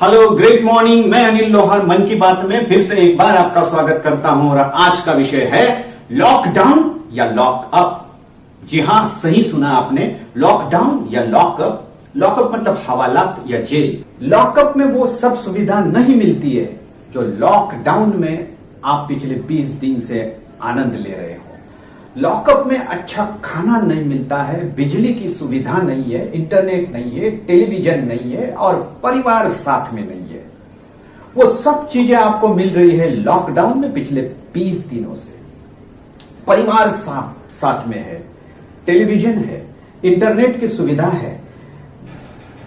Hello, great morning. मैं अनिल लोहार मन की बात में फिर से एक बार आपका स्वागत करता हूं और आज का विषय है लॉकडाउन या लॉकअप। जी हां, सही सुना आपने, लॉकडाउन या लॉकअप। लॉकअप मतलब हवालात या जेल। लॉकअप में वो सब सुविधा नहीं मिलती है जो लॉकडाउन में आप पिछले 20 दिन से आनंद ले रहे हो। लॉकअप में अच्छा खाना नहीं मिलता है, बिजली की सुविधा नहीं है, इंटरनेट नहीं है, टेलीविजन नहीं है और परिवार साथ में नहीं है। वो सब चीजें आपको मिल रही है लॉकडाउन में पिछले 20 दिनों से। परिवार साथ में है, टेलीविजन है, इंटरनेट की सुविधा है,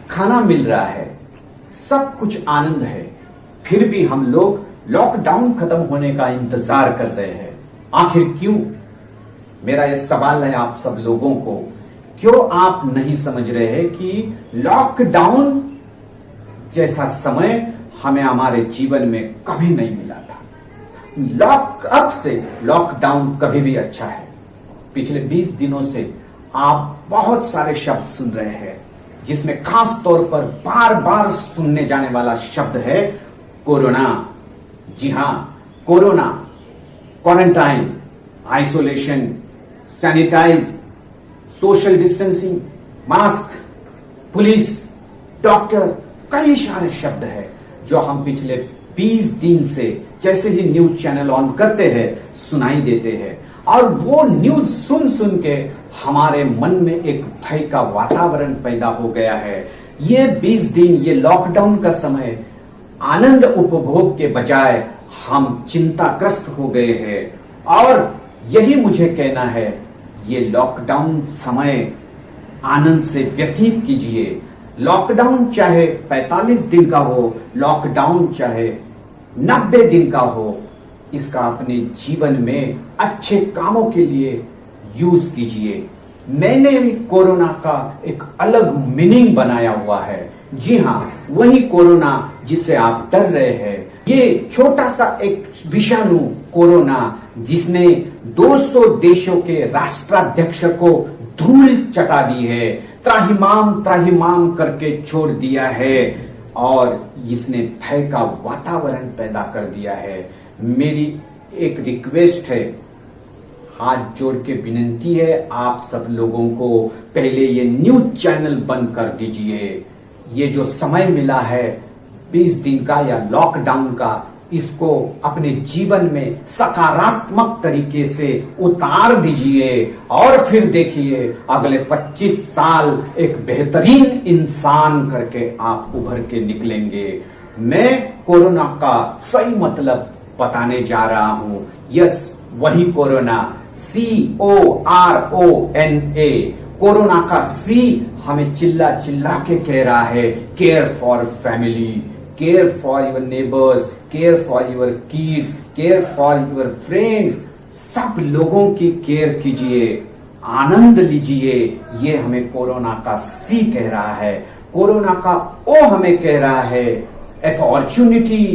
खाना मिल रहा है, सब कुछ आनंद है। फिर भी हम लोग लॉकडाउन खत्म होने का इंतजार कर रहे हैं। आखिर क्यों? मेरा ये सवाल है आप सब लोगों को। क्यों आप नहीं समझ रहे हैं कि लॉकडाउन जैसा समय हमें हमारे जीवन में कभी नहीं मिला था। लॉकअप से लॉकडाउन कभी भी अच्छा है। पिछले 20 दिनों से आप बहुत सारे शब्द सुन रहे हैं, जिसमें खास तौर पर बार बार सुनने जाने वाला शब्द है कोरोना। जी हां, corona, quarantine, isolation, sanitize, social distancing, mask, police, doctor, कई सारे शब्द हैं जो हम पिछले 20 दिन से जैसे ही न्यूज चैनल ऑन करते हैं सुनाई देते हैं। और वो न्यूज सुन सुन के हमारे मन में एक भय का वातावरण पैदा हो गया है। ये 20 दिन, ये लॉकडाउन का समय, आनंद उपभोग के बजाय हम चिंताग्रस्त हो गए हैं। और यही मुझे कहना है, ये लॉकडाउन समय आनंद से व्यतीत कीजिए। लॉकडाउन चाहे 45 दिन का हो, लॉकडाउन चाहे 90 दिन का हो, इसका अपने जीवन में अच्छे कामों के लिए यूज कीजिए। मैंने भी कोरोना का एक अलग मीनिंग बनाया हुआ है। जी हां, वही कोरोना जिससे आप डर रहे हैं। ये छोटा सा एक विषाणु कोरोना जिसने 200 देशों के राष्ट्राध्यक्ष को धूल चटा दी है, त्राहिमाम त्राहिमाम करके छोड़ दिया है और इसने भय का वातावरण पैदा कर दिया है। मेरी एक रिक्वेस्ट है, हाथ जोड़ के विनती है आप सब लोगों को, पहले ये न्यूज चैनल बंद कर दीजिए। ये जो समय मिला है 20 दिन का या लॉकडाउन का, इसको अपने जीवन में सकारात्मक तरीके से उतार दीजिए और फिर देखिए अगले 25 साल एक बेहतरीन इंसान करके आप उभर के निकलेंगे। मैं कोरोना का सही मतलब बताने जा रहा हूं। यस, वही कोरोना, CORONA। कोरोना का C हमें चिल्ला चिल्ला के कह रहा है, care for family, care for your neighbours, care for your kids, care for your friends. सब लोगों की केयर कीजिए, आनंद लीजिए। ये हमें कोरोना का C कह रहा है। कोरोना का O हमें कह रहा है, अपॉर्चुनिटी,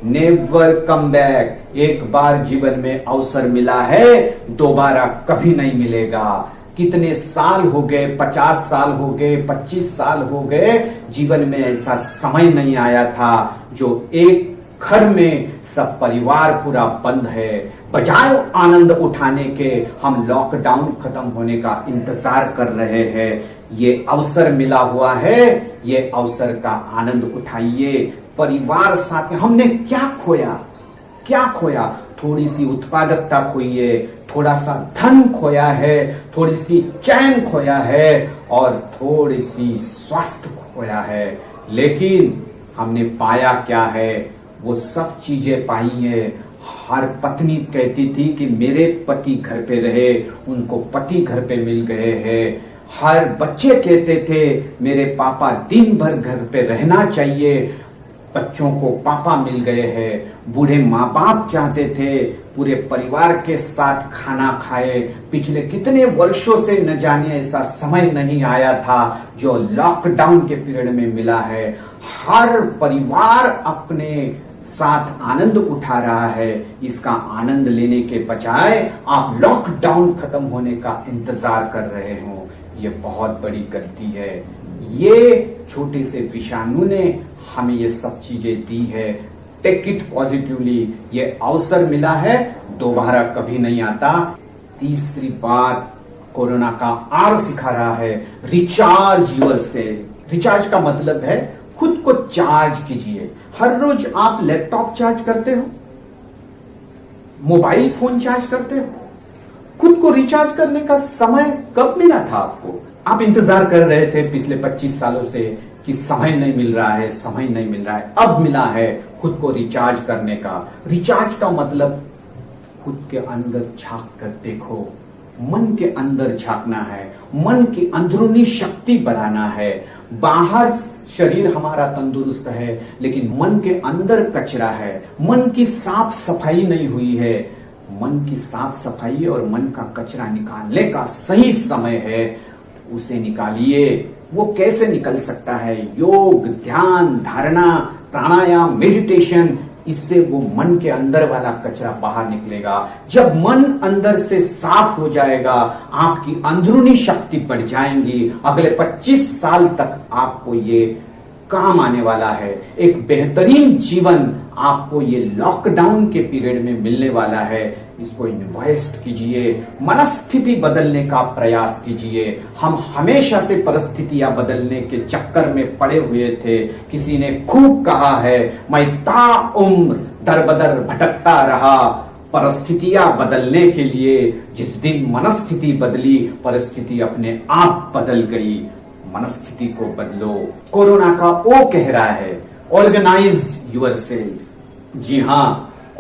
नेवर कम बैक। एक बार जीवन में अवसर मिला है, दोबारा कभी नहीं मिलेगा। कितने साल हो गए, 50 साल हो गए, 25 साल हो गए, जीवन में ऐसा समय नहीं आया था जो एक घर में सब परिवार पूरा बंद है। बजाय आनंद उठाने के हम लॉकडाउन खत्म होने का इंतजार कर रहे हैं। ये अवसर मिला हुआ है, ये अवसर का आनंद उठाइए। परिवार साथ में हमने क्या खोया? क्या खोया? थोड़ी सी उत्पादकता खोई है, थोड़ा सा धन खोया है, थोड़ी सी चैन खोया है और थोड़ी सी स्वास्थ्य खोया है। लेकिन हमने पाया क्या है? वो सब चीजें पाई है। हर पत्नी कहती थी कि मेरे पति घर पे रहे, उनको पति घर पे मिल गए हैं। हर बच्चे कहते थे मेरे पापा दिन भर घर पे रहना चाहिए, बच्चों को पापा मिल गए हैं। बूढ़े माँ बाप चाहते थे पूरे परिवार के साथ खाना खाए। पिछले कितने वर्षों से न जाने ऐसा समय नहीं आया था जो लॉकडाउन के पीरियड में मिला है। हर परिवार अपने साथ आनंद उठा रहा है। इसका आनंद लेने के बजाय आप लॉकडाउन खत्म होने का इंतजार कर रहे हो, ये बहुत बड़ी गलती है। ये छोटे से विषाणु ने हमें ये सब चीजें दी है। टेक इट पॉजिटिवली, ये अवसर मिला है, दोबारा कभी नहीं आता। तीसरी बात कोरोना का आर सिखा रहा है, रिचार्ज योरसेल्फ। रिचार्ज का मतलब है खुद को चार्ज कीजिए। हर रोज आप लैपटॉप चार्ज करते हो, मोबाइल फोन चार्ज करते हो। खुद को रिचार्ज करने का समय कब मिला था आपको? आप इंतजार कर रहे थे पिछले 25 सालों से कि समय नहीं मिल रहा है, समय नहीं मिल रहा है, अब मिला है खुद को रिचार्ज करने का। रिचार्ज का मतलब खुद के अंदर झांक कर देखो, मन के अंदर झांकना है, मन की अंदरूनी शक्ति बढ़ाना है। बाहर शरीर हमारा तंदुरुस्त है, लेकिन मन के अंदर कचरा है, मन की साफ सफाई नहीं हुई है। मन की साफ सफाई और मन का कचरा निकालने का सही समय है, उसे निकालिए। वो कैसे निकल सकता है? योग, ध्यान, धारणा, प्राणायाम, मेडिटेशन, इससे वो मन के अंदर वाला कचरा बाहर निकलेगा। जब मन अंदर से साफ हो जाएगा, आपकी अंदरूनी शक्ति बढ़ जाएंगी। अगले 25 साल तक आपको ये काम आने वाला है। एक बेहतरीन जीवन आपको ये लॉकडाउन के पीरियड में मिलने वाला है। इसको इन्वेस्ट कीजिए, मनस्थिति बदलने का प्रयास कीजिए। हम हमेशा से परिस्थितियां बदलने के चक्कर में पड़े हुए थे। किसी ने खूब कहा है, मैं ताउम्र दरबदर भटकता रहा। परिस्थितियां बदलने के लिए जिस दिन मनस्थिति बदली, परिस्थिति अपने आप बदल गई। मनस्थिति को बदलो। कोरोना का ओ कह रहा है, ऑर्गेनाइज योरसेल्फ। जी हां,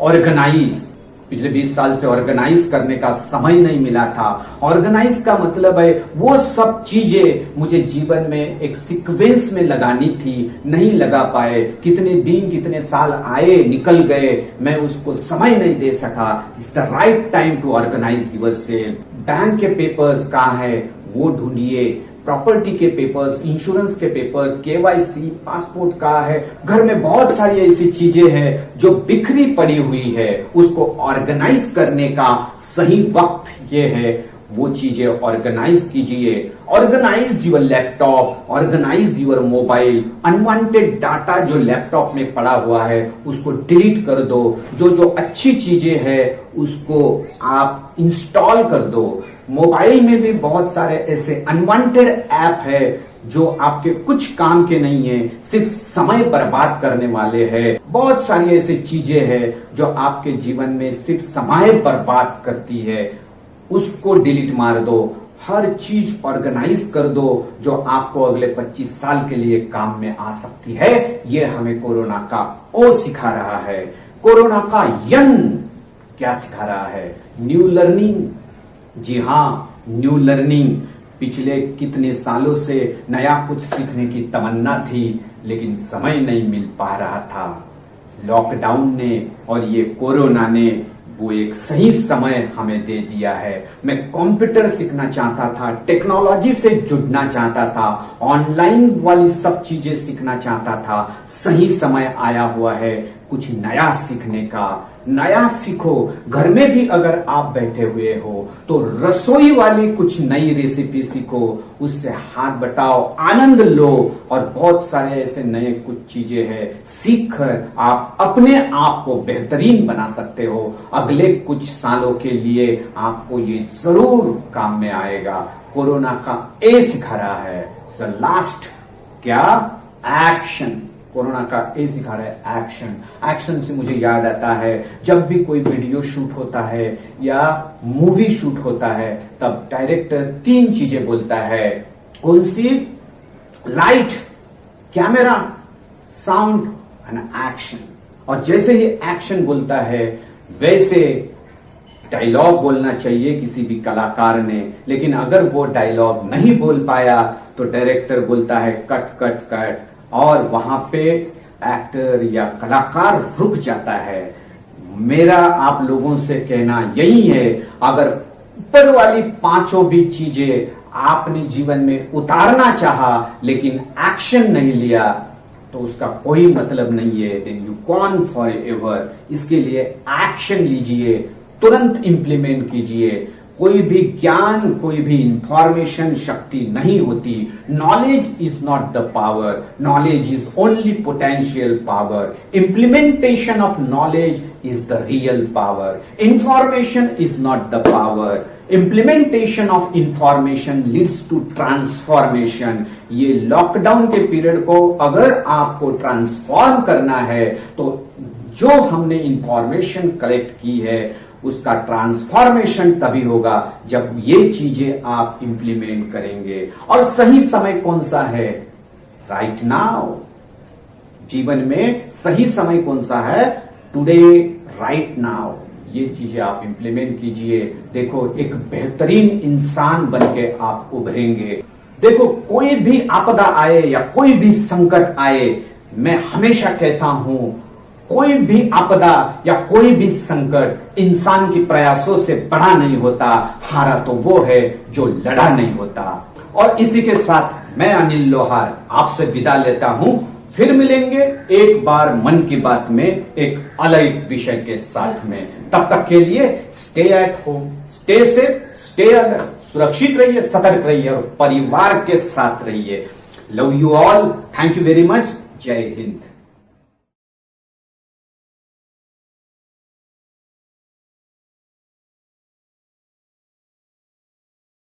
ऑर्गेनाइज। पिछले 20 साल से ऑर्गेनाइज करने का समय नहीं मिला था। ऑर्गेनाइज का मतलब है वो सब चीजें मुझे जीवन में एक सीक्वेंस में लगानी थी, नहीं लगा पाए। कितने दिन, कितने साल आए, निकल गए, मैं उसको समय नहीं दे सका। It's the right time to organize yourself. Bank के पेपर्स कहाँ है वो ढूंढिए, प्रॉपर्टी के पेपर्स, इंश्योरेंस के पेपर, केवाईसी, पासपोर्ट का है। घर में बहुत सारी ऐसी चीजें हैं जो बिखरी पड़ी हुई है, उसको ऑर्गेनाइज करने का सही वक्त ये है। वो चीजें ऑर्गेनाइज कीजिए। Organize your laptop, organize your mobile. Unwanted data जो लैपटॉप में पड़ा हुआ है उसको डिलीट कर दो। जो अच्छी चीजें हैं उसको आप इंस्टॉल कर दो। मोबाइल में भी बहुत सारे ऐसे अनवांटेड ऐप है जो आपके कुछ काम के नहीं है, सिर्फ समय बर्बाद करने वाले हैं। बहुत सारी ऐसी चीजें हैं जो आपके जीवन में सिर्फ समय बर्बाद करती है, उसको डिलीट मार दो। हर चीज ऑर्गेनाइज कर दो जो आपको अगले 25 साल के लिए काम में आ सकती है। ये हमें कोरोना का ओ सिखा रहा है। कोरोना का यन क्या सिखा रहा है? New learning. जी हां, न्यू लर्निंग। पिछले कितने सालों से नया कुछ सीखने की तमन्ना थी, लेकिन समय नहीं मिल पा रहा था। लॉकडाउन ने और ये कोरोना ने वो एक सही समय हमें दे दिया है। मैं कंप्यूटर सीखना चाहता था, टेक्नोलॉजी से जुड़ना चाहता था, ऑनलाइन वाली सब चीजें सीखना चाहता था। सही समय आया हुआ है कुछ नया सीखने का। नया सीखो। घर में भी अगर आप बैठे हुए हो तो रसोई वाली कुछ नई रेसिपी सीखो, उससे हाथ बटाओ, आनंद लो। और बहुत सारे ऐसे नए कुछ चीजें हैं, सीख कर आप अपने आप को बेहतरीन बना सकते हो। अगले कुछ सालों के लिए आपको ये जरूर काम में आएगा। कोरोना का ए सिखा रहा है, लास्ट क्या? एक्शन। कोरोना का ए सिखा रहा है एक्शन। एक्शन से मुझे याद आता है, जब भी कोई वीडियो शूट होता है या मूवी शूट होता है तब डायरेक्टर 3 चीजें बोलता है। कौन सी? Light, camera, sound and action. और जैसे ही एक्शन बोलता है वैसे डायलॉग बोलना चाहिए किसी भी कलाकार ने। लेकिन अगर वो डायलॉग नहीं बोल पाया तो डायरेक्टर बोलता है कट कट कट, और वहां पे एक्टर या कलाकार रुक जाता है। मेरा आप लोगों से कहना यही है, अगर ऊपर वाली 5 भी चीजें आपने जीवन में उतारना चाहा लेकिन एक्शन नहीं लिया तो उसका कोई मतलब नहीं है। Then you gone forever. इसके लिए एक्शन लीजिए, तुरंत इंप्लीमेंट कीजिए। कोई भी ज्ञान, कोई भी इंफॉर्मेशन शक्ति नहीं होती। Knowledge is not the power, knowledge is only potential power. Implementation of knowledge is the real power. Information is not the power, implementation of information leads to transformation. ये लॉकडाउन के पीरियड को अगर आपको transform करना है तो जो हमने इंफॉर्मेशन कलेक्ट की है उसका ट्रांसफॉर्मेशन तभी होगा जब ये चीजें आप इंप्लीमेंट करेंगे। और सही समय कौन सा है? Right now. जीवन में सही समय कौन सा है? Today, right now. ये चीजें आप इंप्लीमेंट कीजिए। देखो, एक बेहतरीन इंसान बनके आप उभरेंगे। देखो, कोई भी आपदा आए या कोई भी संकट आए, मैं हमेशा कहता हूं कोई भी आपदा या कोई भी संकट इंसान के प्रयासों से बड़ा नहीं होता। हारा तो वो है जो लड़ा नहीं होता। और इसी के साथ मैं अनिल लोहार आपसे विदा लेता हूं। फिर मिलेंगे एक बार मन की बात में एक अलग विषय के साथ में। तब तक के लिए stay at home, stay safe, stay alert. सुरक्षित रहिए, सतर्क रहिए और परिवार के साथ रहिए। Love you all. Thank you very much. जय हिंद।